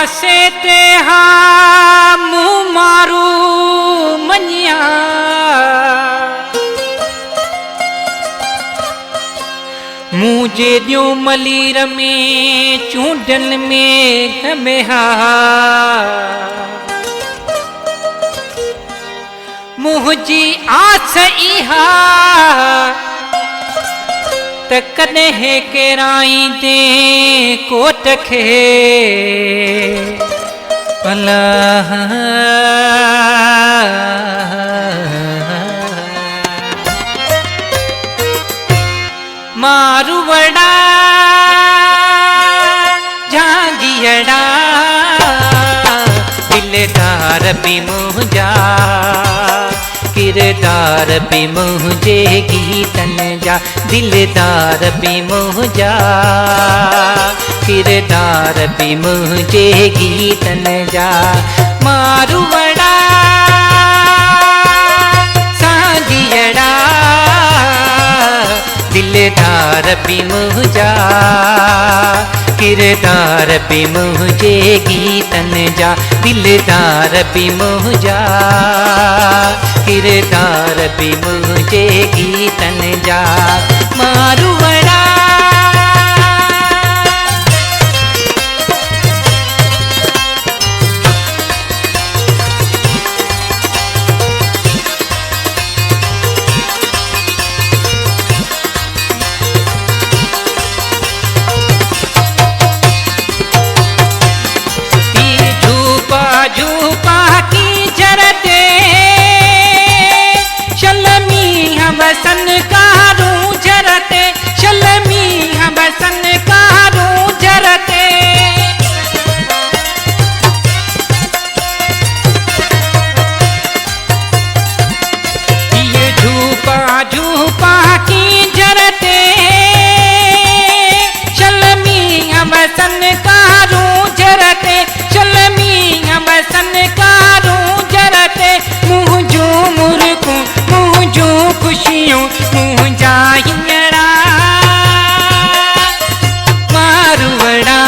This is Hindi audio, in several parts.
से ते हा मुँह मारू मनिया मुझे दियो मलीर में चूडन में घमेहा मुझी आस इहा त कॾहिं केराई दे कोट खे भला मारू वड़ा झांगियड़ा दिलदार भी मुझा किरदार भी मुझे गीतन जा दिलदार भी मुझा किरदार भी मुझे गीतन जा मारू वड़ा सांगियड़ा दिलदार भी मुझा किरदार भी मुझे गीतन जा दिलदार भी मुझा किरदार भी मुझे गीतन जा मारू वड़ा बसन कारूं जरते शलमी हम बसन कारूं जरते ये झूपा झूपा की जरते शलमी हम बसन कारूं जरते शलमी हम बसन कारूं जरते मुँह जो मुर्कूं मुँह जो खुशियों मुझा हिंगड़ा मारू वड़ा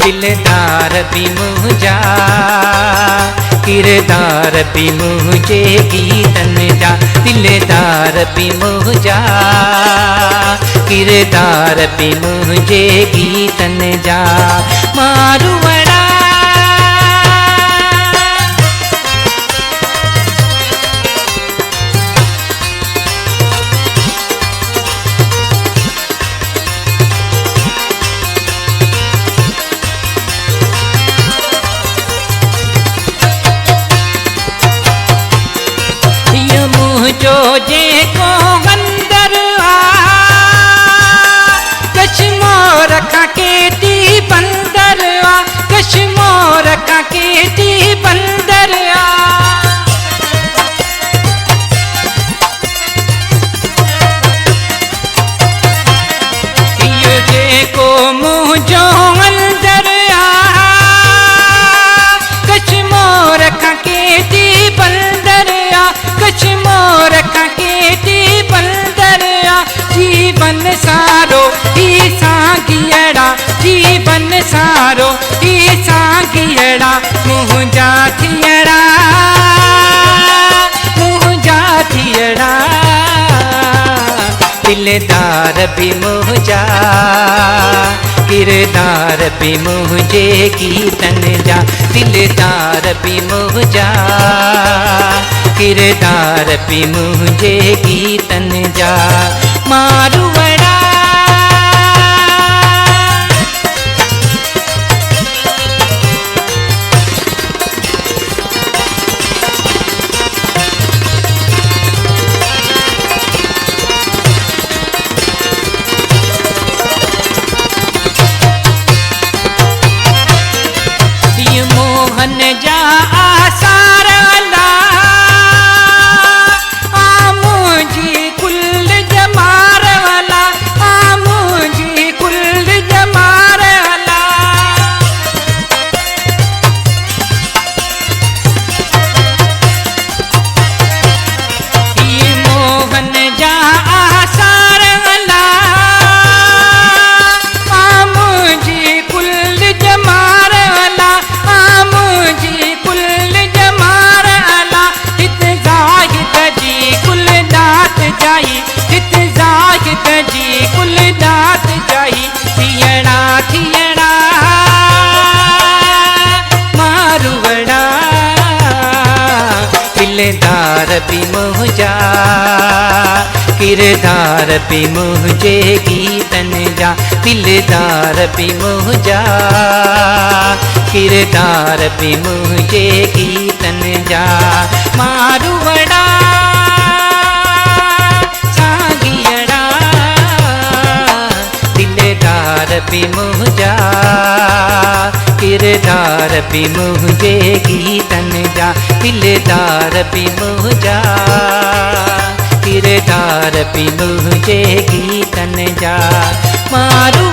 दिलदार भी मुझा किरदार भी मुझे गीतन जा दिलदार भी मुझा किरदार भी मुझे गीतन जा मारू वड़ा जो जे को अंदर आ कश्मोर का केटी बंदर आ कश्मोर का केटी बंदर आ ये जे को मुँह जो अंदर आ कश्मोर का केटी बंदर आ कश्मोर का केटी बंदर आ जीवन सारो ही सांगियड़ा जीवन सारो ही सांगियड़ा मुझा थियड़ा मुझा थियड़ा दिलदार भी मुझा किरदार भी मुझे गीतन जा दिलदार भी मुझा किरदार भी मुझे गीतन जा मारू वड़ा ये मोहन जा आसार कुल जमार वाला किरदार पे मुझे गीतन जा, दिलदार पे मुझा, किरदार पे मुझे गीतन जा। मारू बड़ा सागियड़ा, दिलदार पे मुझा, किरदार पे मुझे गीतन जा, दिलदार पे मुझा, किरदार पे मुझे गीतन जा। मारू